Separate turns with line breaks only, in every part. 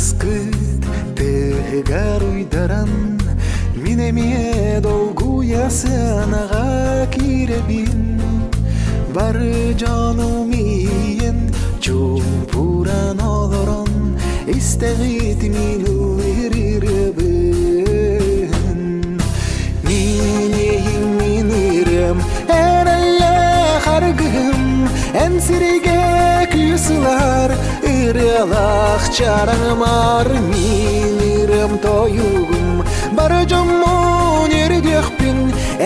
скыт тыгар уйдаран минеме долгуя сынага киребин бары жаным иен чумпуран олорон истегит мин уйриребин минейин минирем эрелле харгым энсириге күйсылар ыралах чараңмар минирем тоюгум бары жоммон ердехпин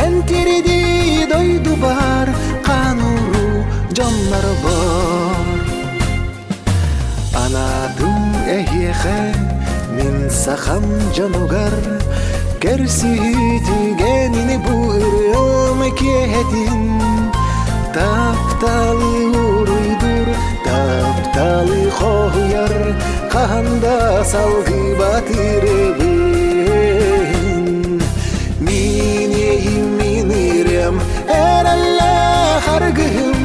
энтириди дойду бар кануру жоннар бар анадым эхе мен сахан жанугар керситигенини буырым кетин тапталы уруйдур тапталы хояр канда салгы батырыбын минейим минирем эрелле харгым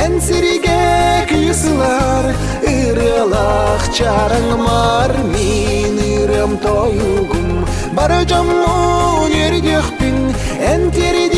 энсириге күйсылар ыралах чараңмар минирем тоюгум бары жоммон ердехпин энтериди